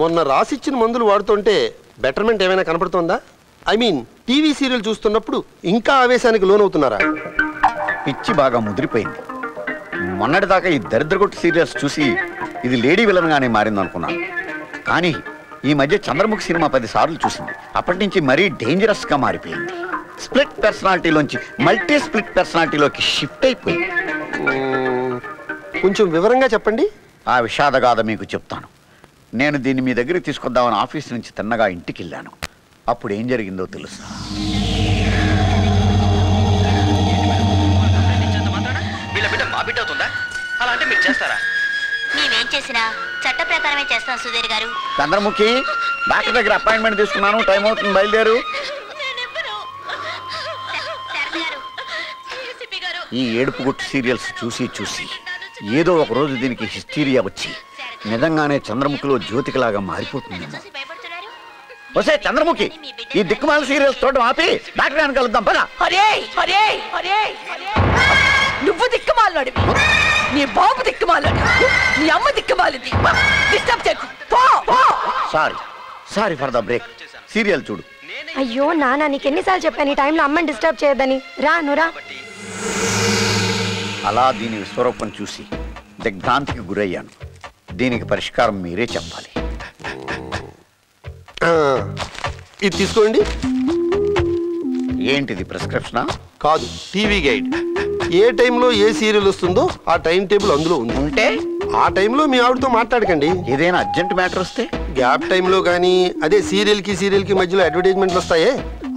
మొన్న రాసిచ్చిన మందులు వాడుతుంటే బెటర్మెంట్ ఏమైనా కనపడుతుందా? ఐ మీన్ టీవీ సీరియల్ చూస్తున్నప్పుడు ఇంకా ఆవేశానికి లోనవుతున్నారా? పిచ్చి బాగా ముదిరిపోయింది. మొన్నటిదాకా ఈ దరిద్రగొట్టు సీరియల్స్ చూసి ఇది లేడీ విలన్గానే మారిందనుకున్నాను. కానీ ఈ మధ్య చంద్రముఖి సినిమా 10 సార్లు చూసింది. అప్పటి నుంచి మరీ డేంజరస్గా మారిపోయింది. స్ప్లిట్ పర్సనాలిటీలోంచి మల్టీ స్ప్లిట్ పర్సనాలిటీలోకి షిఫ్ట్ అయిపోయింది. కొంచెం వివరంగా చెప్పండి. ఆ విషాదగాథ మీకు చెప్తాను. నేను దీన్ని మీ దగ్గరికి తీసుకొద్దామని ఆఫీస్ నుంచి తిన్నగా ఇంటికి వెళ్ళాను. అప్పుడు ఏం జరిగిందో తెలుసా? మేమేం చేసినా చట్ట ప్రకారమే చేస్తాం సుధీర్ గారు. చంద్రముఖి, డాక్టర్ దగ్గర అపాయింట్మెంట్ తీసుకున్నాను, టైం అవుతుంది, బయలుదేరు. ఈ ఏడుపు గుట్టు సీరియల్స్ చూసి చూసి ఏదో ఒక రోజు దీనికి హిస్టీరియా వచ్చి నిజంగానే చంద్రముఖిలో జ్యోతికలాగా మారిపోతుందేమో. వసే చంద్రముఖి, ఈ దిక్కుమాల సీరియల్స్ చూడడం ఆపి డాక్టర్ గారిని కలుద్దాం పద. నువ్వు దిక్కుమాలడివి, నీ బాబు దిక్కుమాలడు, నీ అమ్మ దిక్కుమాలింది. డిస్టర్బ్ చేయకు. Sorry for the break. Serial చూడు. అయ్యో నాన్న, నీకెన్నిసార్లు చెప్పాను ఈ టైంలో అమ్మని డిస్టర్బ్ చేయొద్దని. రా నురా. అలా దీని విశ్వరూపం చూసి దిగ్భ్రాంతికి గురయ్యాను. దీనికి పరిష్కారం మీరే చెప్పాలి. ఇది తీసుకోండి. ఏంటిది, ప్రిస్క్రిప్షనా? కాదు, టీవీ గైడ్. ఏ టైంలో ఏ సీరియల్ వస్తుందో ఆ టైం టేబుల్ అందులో ఉంది. ఉంటే ఆ టైంలో మీ ఆవిడతో మాట్లాడకండి. ఏదైనా అర్జెంట్ మ్యాటర్ వస్తే గ్యాప్ టైంలో కానీ అదే సీరియల్కి మధ్యలో అడ్వర్టైజ్మెంట్లు వస్తాయే,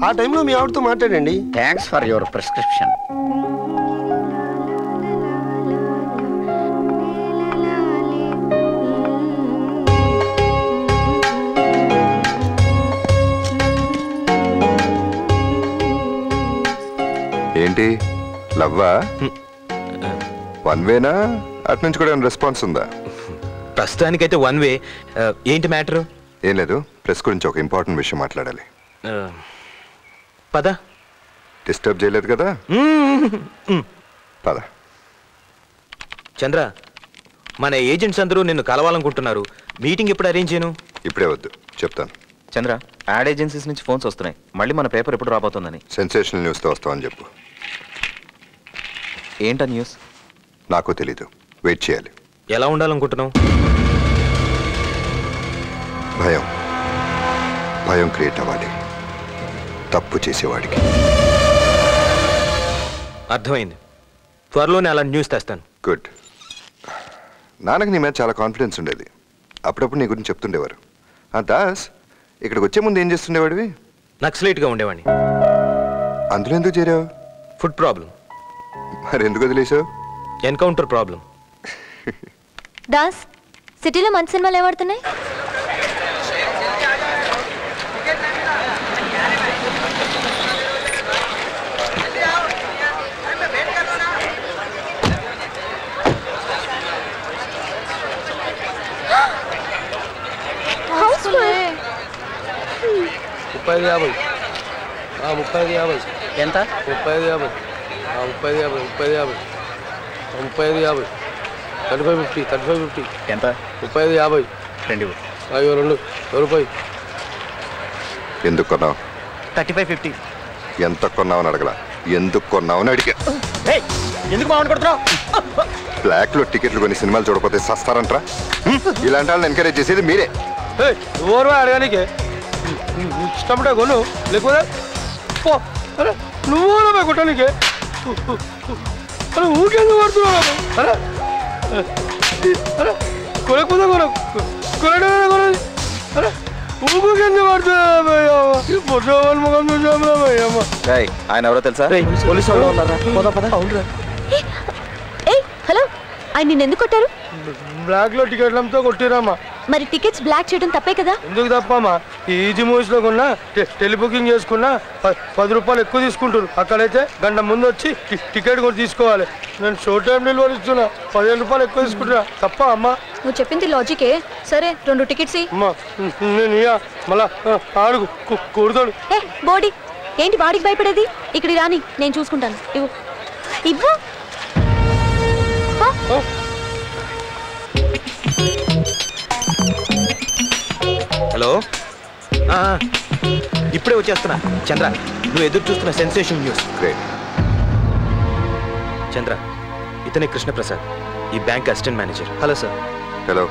ఆ టైంలో మీ ఆవిడతో మాట్లాడండి. Thanks for your prescription. ఏంటి లవ్వా? వన్ వేనా? అటు నుంచి కూడా రెస్పాన్స్ ఉందా? ప్రస్తుతానికైతే వన్ వే. ఏంటి మ్యాటర్? ఏం లేదు, ప్రెస్ గురించి ఒక ఇంపార్టెంట్ విషయం మాట్లాడాలి. పద. డిస్టర్బ్ చేయలేదు కదా? పద. చంద్ర, మన ఏజెంట్స్ అందరూ నిన్ను కలవాలనుకుంటున్నారు. మీటింగ్ ఎప్పుడు అరేంజ్ చేయను? ఇప్పుడే వద్దు, చెప్తాను. చంద్ర, యాడ్ ఏజెన్సీస్ నుంచి ఫోన్స్ వస్తున్నాయి. మళ్ళీ మన పేపర్ ఎప్పుడు రాబోతుందని. సెన్సేషనల్ న్యూస్తో వస్తామని చెప్పు. ఏంటా న్యూస్? నాకు తెలీదు, వెయిట్ చేయాలి. ఎలా ఉండాలనుకుంటున్నావు? భయం క్రియేట్ అవ్వాలి తప్పు చేసేవాడికి. అర్థమైంది. త్వరలోనే అలాంటి న్యూస్ తెస్తాను. గుడ్. నాన్నకు నీ మీద చాలా కాన్ఫిడెన్స్ ఉండేది. అప్పుడప్పుడు నీ గురించి చెప్తుండేవారు. దాస్, ఇక్కడికి వచ్చే ముందు ఏం చేస్తుండేవాడివి? నక్సలైట్గా ఉండేవాడిని. అందులో ఎందుకు చేరావు? Food problem. మరి ఎందుకు వదిలేసావు? Encounter problem. దాస్, సిటీలో మంచి సినిమాలు ఏమాడుతున్నాయి? ఎంత? 35 ఎంత? 35 2 రూపాయలు. ఎందుకు కొన్నావు? 35-50. ఎంత కొన్నావని అడగలా, ఎందుకు కొన్నావని అడిగా. ఎందుకు మాట్లాడుతున్నావు? బ్లాక్ లో టికెట్లు కొని సినిమాలు చూడకపోతే సస్తారంట్రా. ఇలాంటి వాళ్ళని ఎంకరేజ్ చేసేది మీరే. అడగానికి ఇష్టపడే కొను, లేకపోతే నువ్వు కొట్టడానికి ఊకెందుకు పడుతున్నావు? కొనకపోతే ఊకెందుకు ఆయన ఎవరో తెలుసా? పోలీసు వాళ్ళు ఉన్నారా? హలో, ఆయన నిన్ను ఎందుకు కొట్టారు? బ్లాక్ లో టికెట్లతో కొట్టిరామా. మరి టికెట్స్ బ్లాక్ చేయడం తప్పే కదా? ఎందుకు తప్పమ్మా? ఈజీ మూవీస్ లో కొన్నా, టెలిబుకింగ్ చేసుకున్నా 10 రూపాయలు ఎక్కువ తీసుకుంటారు. అక్కడైతే గంట ముందు వచ్చి టికెట్ కూడా తీసుకోవాలి. నేను షోర్ట్ టైం డెలివరీ ఇస్తున్నా, 15 రూపాయలు ఎక్కువ తీసుకుంటున్నా. తప్ప అమ్మా? నువ్వు చెప్పింది లాజికే. సరే, 2 టికెట్స్ అమ్మా. నేను మళ్ళా ఆడుకు కూడతాడు. బోడీ ఏంటి వాడికి భయపడేది? ఇక్కడికి రాని, నేను చూసుకుంటాను. ఇవ్వు. హలో ఇప్పుడే వచ్చేస్తున్నా చంద్ర. నువ్వు ఎదురు చూస్తున్న సెన్సేషన్ న్యూస్. చంద్ర, ఇతనే కృష్ణప్రసాద్, ఈ bank assistant manager. Hello sir. Hello,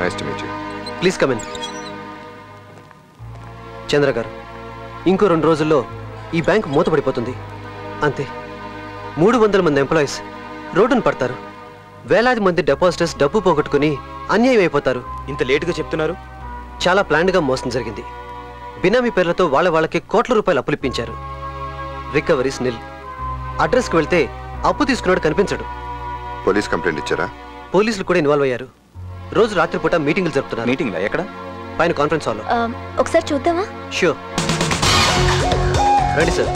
nice to meet you. Please come in. Chandra గారు, ఇంకో 2 రోజుల్లో ఈ బ్యాంక్ మూతపడిపోతుంది. అంతే. 300 మంది ఎంప్లాయీస్ రోడ్డును పడతారు. వేలాది మంది డిపాజిటర్స్ డబ్బు పోగొట్టుకుని అన్యాయం అయిపోతారు. ఇంత లేటుగా చెప్తున్నారు? చాలా ప్లాన్డ్గా మోసం జరిగింది. బినామీ పేర్లతో వాళ్ళకి కోట్ల రూపాయలు అప్పులిప్పించారు. రికవరీస్ నిల్. అడ్రస్కి వెళ్తే అప్పు తీసుకున్నాడు కనిపించడు. పోలీస్ కంప్లైంట్ ఇచ్చారా? పోలీసులు కూడా ఇన్వాల్వ్ అయ్యారు. రోజు రాత్రిపూట మీటింగ్లు జరుపుతున్నారు. మీటింగ్లో ఎక్కడ? పైన కాన్ఫరెన్స్ హాల్లో. ఒకసారి చూద్దామా? ష్యూర్. రండి సార్.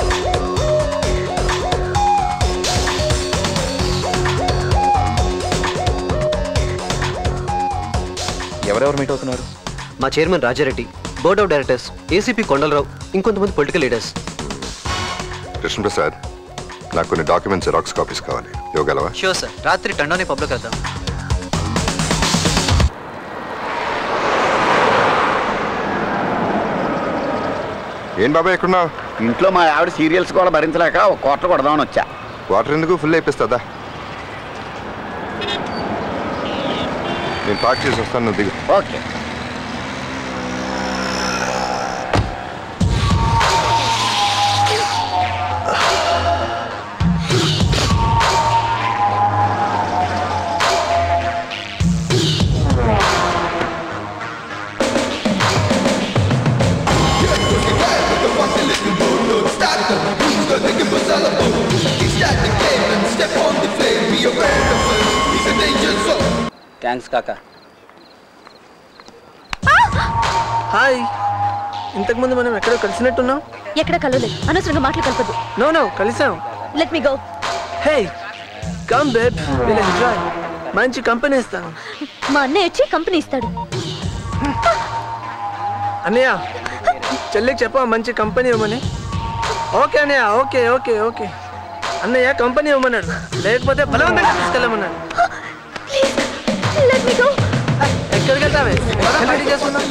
ఎవరెవరు మీట్ అవుతున్నారు? మా chairman Rajareddy, board of directors, ACP Kondalarao, ఇంకొంతమంది పొలిటికల్ లీడర్స్. కృష్ణప్రసాద్, నాకు కొన్ని డాక్యుమెంట్స్ జెరాక్స్ కాపీస్ కావాలి. ఇవ్వగలవా? Sure sir. రాత్రి 10 పబ్లిక్ వద్దాం. ఏం బాబాయ్ ఎక్కడున్నావు? ఇంట్లో మా ఆవిడ సీరియల్స్ కూడా భరించలేక ఒక క్వార్టర్ కొడదామని వచ్చా. వాటర్ ఎందుకు? ఫుల్ అయిపోతుందా? నేను పార్క్ చేసి వస్తాను, నువ్వు దిగు. ఓకే. థ్యాంక్స్ కాకా. హాయ్. ఇంతకుముందు మనం ఎక్కడో కలిసినట్టున్నాం. ఎక్కడ కలవలేదు. అనవసరంగా మాటలు కలపద్దు. నో కలిసాం. Let me go. Hey come babe, will enjoy. మంచి కంపెనీ ఇస్తాను. మా అన్నయ్య వచ్చి కంపెనీ ఇస్తాడు. అన్నయ్య, చెల్లికి చెప్పా మంచి కంపెనీ ఇవ్వమని. ఓకే అన్నయ్య, ఓకే ఓకే ఓకే. అన్నయ్య కంపెనీ ఇవ్వమన్నాడు, లేకపోతే బలవంతంగా తీసుకెళ్ళమన్నాడు. Let me go. ఎక్కడికి వెళ్తావే? రెడీ చేసుకుందాం.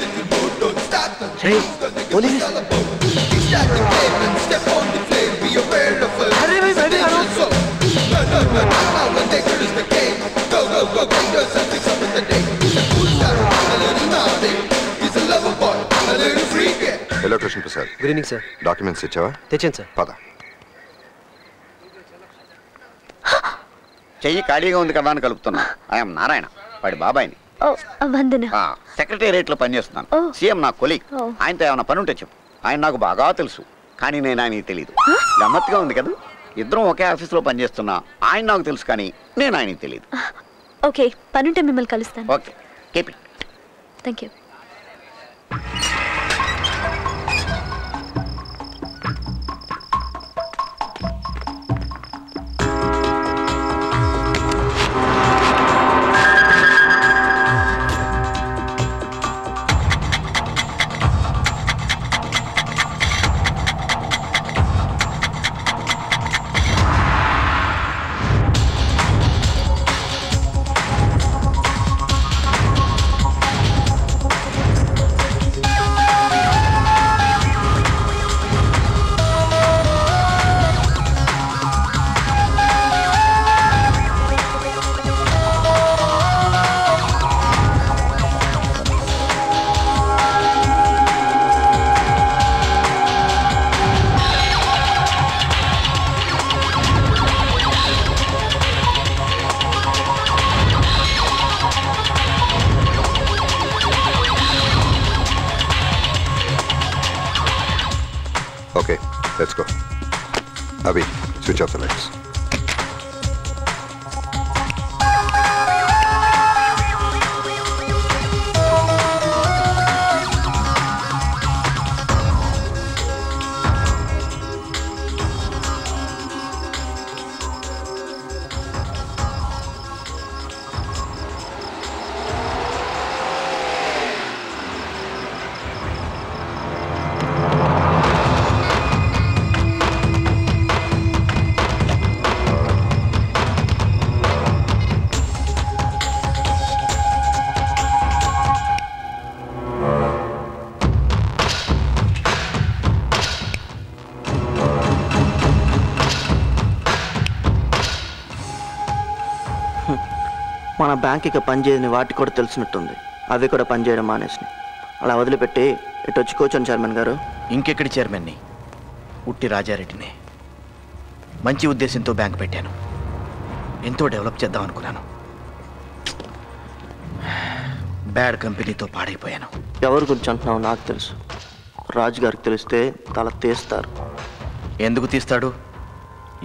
Hello Krishnaprasad. Good evening sir. Documents ఇచ్చావా? తెచ్చాను సార్. పద. చెయ్యి ఖాళీగా ఉంది కదా అని కలుపుతున్నా. ఐఎమ్ నారాయణ, వాడి బాబాయిని. వందన. సెక్రటేరియట్లో పనిచేస్తున్నాను. సీఎం నా కొలీగ్. ఆయనతో ఏమైనా పని ఉంటే చెప్పు. ఆయన నాకు బాగా తెలుసు, కానీ నేను ఆయనకి తెలియదు. గమ్మత్తుగా ఉంది కదా. ఇద్దరం ఒకే ఆఫీస్లో పనిచేస్తున్నా. ఆయన నాకు తెలుసు, కానీ నేను ఆయనకి తెలియదు. ఓకే, పనుంటే మిమ్మల్ని కలుస్తాను. Okay, keep it. Thank you. Okay, let's go. Abhi, switch off the lights. మన బ్యాంక్ ఇక పనిచేయని వాటికి కూడా తెలిసినట్టుంది. అవి కూడా పనిచేయడం మానేసినాయి. అలా వదిలిపెట్టి ఇటు వచ్చి కూర్చోండి చైర్మన్ గారు. ఇంకెక్కడి చైర్మన్ని? ఉట్టి రాజారెడ్డిని. మంచి ఉద్దేశంతో బ్యాంక్ పెట్టాను. ఎంతో డెవలప్ చేద్దాం అనుకున్నాను. బ్యాడ్ కంపెనీతో పాడైపోయాను. ఎవరి గురించి అంటున్నావు నాకు తెలుసు. రాజు గారికి తెలిస్తే తల తీస్తారు. ఎందుకు తీస్తాడు?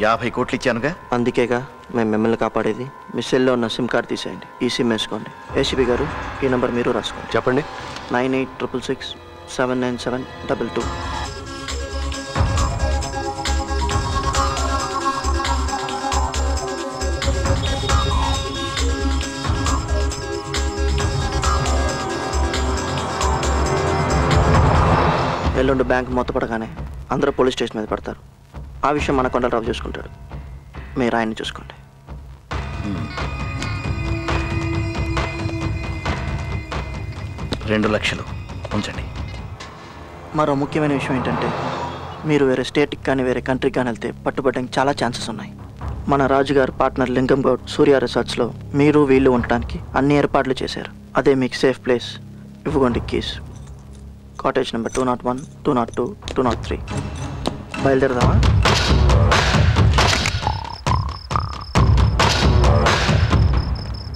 50 కోట్లు ఇచ్చానుగా. అందుకేగా మేము మిమ్మల్ని కాపాడేది. మీ సెల్లో ఉన్న సిమ్ కార్డ్ తీసేయండి, ఈ సిమ్ వేసుకోండి. ఏసీబీ గారు ఈ నెంబర్ మీరు రాసుకోండి. చెప్పండి. 9866679722. ఎల్లుండి బ్యాంక్ మూతపడగానే అందరూ పోలీస్ స్టేషన్ మీద పడతారు. ఆ విషయం మన కొండలరావు చూసుకుంటాడు. మీరు ఆయన్ని చూసుకోండి. 2 లక్షలు ఉంచండి. మరో ముఖ్యమైన విషయం ఏంటంటే మీరు వేరే స్టేట్కి కానీ వేరే కంట్రీకి కానీ వెళ్తే పట్టుబట్టడానికి చాలా ఛాన్సెస్ ఉన్నాయి. మన రాజుగారు పార్ట్నర్ లింగం గౌడ్ సూర్య రిసార్ట్స్లో మీరు వీళ్ళు ఉండటానికి అన్ని ఏర్పాట్లు చేశారు. అదే మీకు సేఫ్ ప్లేస్. ఇవ్వండి కీస్. Cottage number 201, 202, 203. బయలుదేరదామా?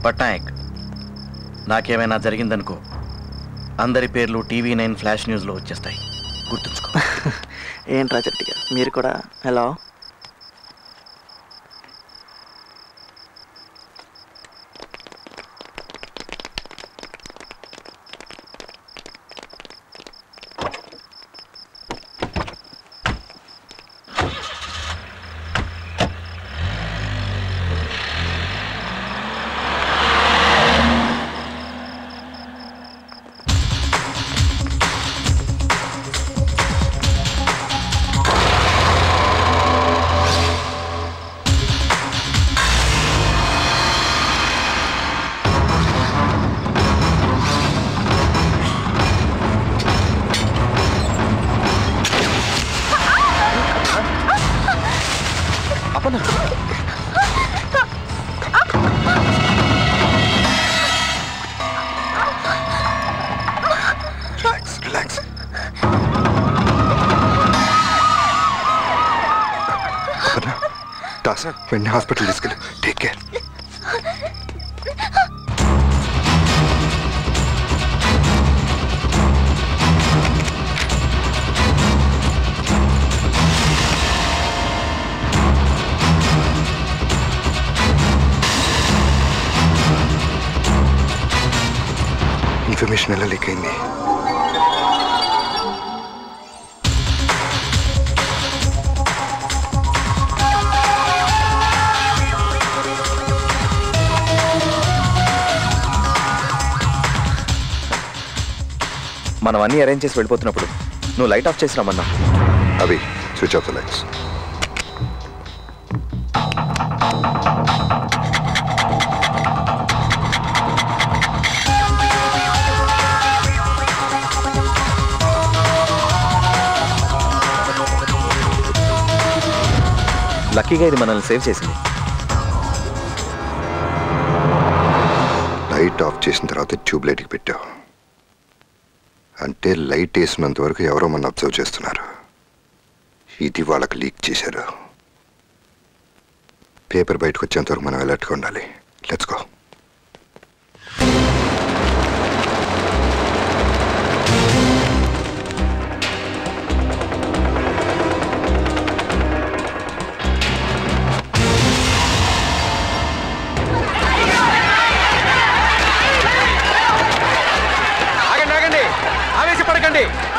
పట్నాయక్, నాకేమైనా జరిగిందనుకో అందరి పేర్లు TV9 ఫ్లాష్ న్యూస్లో వచ్చేస్తాయి. గుర్తుంచుకో. ఏంటి రాజరెడ్డి గారు మీరు కూడా? హలో. వెంటనే హాస్పిటల్ తీసుకెళ్ళి. Take care. ఇన్ఫర్మేషన్ ఎలా లీక్ అయింది? మనం అన్నీ అరేంజ్ చేసి వెళ్ళిపోతున్నప్పుడు నువ్వు లైట్ ఆఫ్ చేసి రమ్మన్నా. అవి స్విచ్ ఆఫ్ ద లైట్స్. లక్కీగా ఇది మనల్ని సేవ్ చేసింది. లైట్ ఆఫ్ చేసిన తర్వాత ట్యూబ్ లైట్కి పెట్టావు అంటే లైట్ వేసినంత వరకు ఎవరో మన అబ్జర్వ్ చేస్తున్నారు. ఇది వాళ్ళకి లీక్ చేశారు. పేపర్ బయటకు వచ్చేంత వరకు మనం అలర్ట్గా ఉండాలి. Let's go.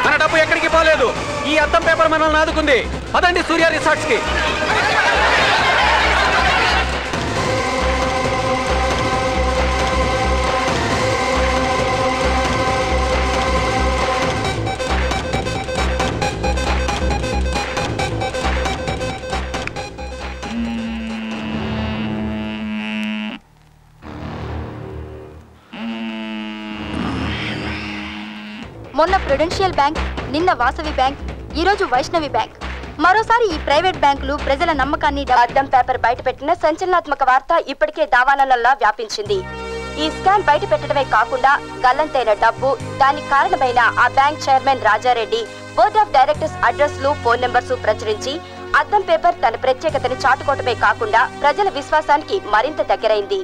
మన డబ్బు ఎక్కడికి పోలేదు. ఈ అద్దం పేపర్ మనల్ని ఆదుకుంది. పదండి సూర్య రిసార్ట్స్ కి. మొన్న ప్రుడెన్షియల్ బ్యాంక్, నిన్న వాసవి బ్యాంక్, ఈరోజు వైష్ణవి బ్యాంక్. మరోసారి ఈ ప్రైవేట్ బ్యాంకులు ప్రజల నమ్మకాన్ని అద్దం పేపర్ బయటపెట్టిన సంచలనాత్మక వార్త ఇప్పటికే దావానలలా వ్యాపించింది. ఈ స్కామ్ బయట పెట్టడమే కాకుండా గల్లంతైన డబ్బు, దానికి కారణమైన ఆ bank chairman Rajareddy board of directors అడ్రస్లు, ఫోన్ నెంబర్స్ ప్రచురించి అద్దం పేపర్ తన ప్రత్యేకతను చాటుకోవటమే కాకుండా ప్రజల విశ్వాసానికి మరింత దగ్గరైంది.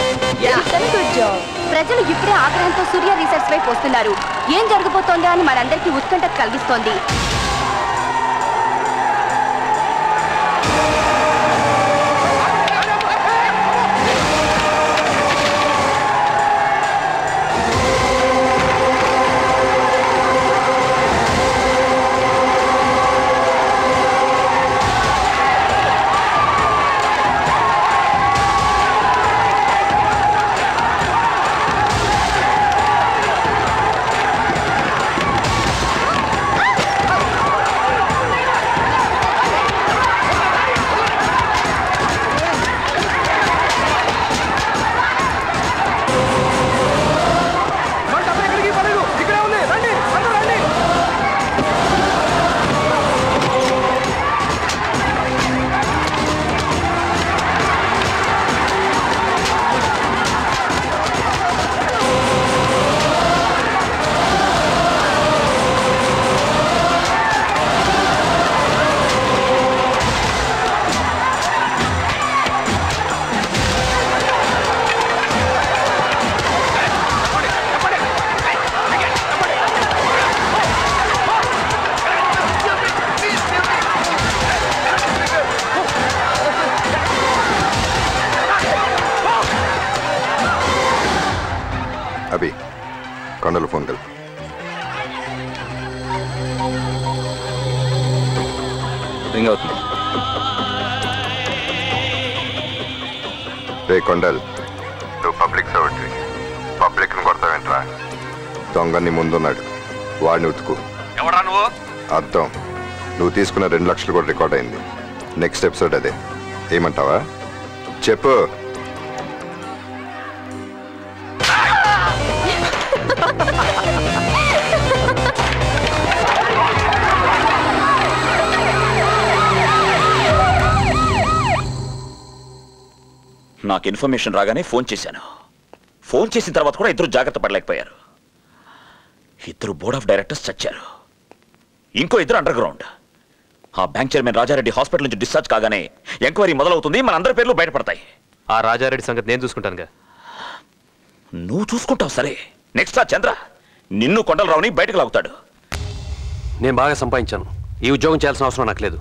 ప్రజలు ఇప్పుడే ఆగ్రహంతో సూర్య రీసెర్చ్ వైపు వస్తున్నారు. ఏం జరగబోతోందో అని మనందరికీ ఉత్కంఠ కలిగిస్తోంది. అభి కొండలు ఫోన్ కలు. రింగ్ అవుతుంది. రే కొండల్, నువ్వు పబ్లిక్ సెక్రటరీ, పబ్లిక్ ని కొడతావేంట్రా? దొంగని ముందున్నాడు, వాడిని ఉతుకు. ఎవరా నువ్వు? అర్థం, నువ్వు తీసుకున్న 2 లక్షలు కూడా రికార్డ్ అయింది. నెక్స్ట్ ఎపిసోడ్ అదే. ఏమంటావా చెప్పు. నాకు ఇన్ఫర్మేషన్ రాగానే ఫోన్ చేశాను. ఫోన్ చేసిన తర్వాత కూడా ఇద్దరు జాగ్రత్త పడలేకపోయారు. 2 బోర్డ్ ఆఫ్ డైరెక్టర్స్ చచ్చారు, ఇంకో 2 అండర్ గ్రౌండ్. ఆ బ్యాంక్ చైర్మన్ రాజారెడ్డి హాస్పిటల్ నుంచి డిశ్చార్జ్ కాగానే ఎంక్వైరీ మొదలవుతుంది, మన అందరి పేర్లు బయటపడతాయి. ఆ రాజారెడ్డి సంగతి నేను చూసుకుంటానుగా. నువ్వు చూసుకుంటావు సరే, నెక్స్ట్ ఆ చంద్ర నిన్ను కొండలరావుని బయటకు లాగుతాడు. నేను బాగా సంపాదించాను, ఈ ఉద్యోగం చేయాల్సిన అవసరం నాకు లేదు.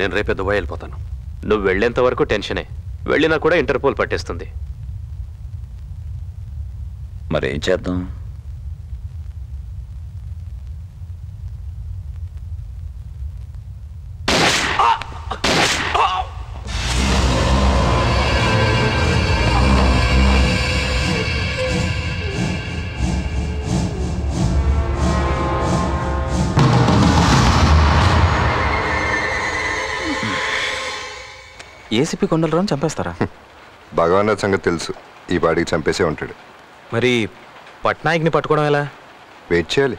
నేను రేపే దుబాయ్ వెళ్ళిపోతాను. నువ్వు వెళ్ళేంత వరకు టెన్షనే, వెళ్ళినా కూడా ఇంటర్పోల్ పట్టేస్తుంది. మరేం చేద్దాం? ఏసీపీ కొండలరావుని చంపేస్తారా? భగవాన్ సంగతి తెలుసు, ఈ పాటికి చంపేసే ఉంటాడు. మరి పట్నాయక్ని పట్టుకోవడం ఎలా? వెయిట్ చేయాలి.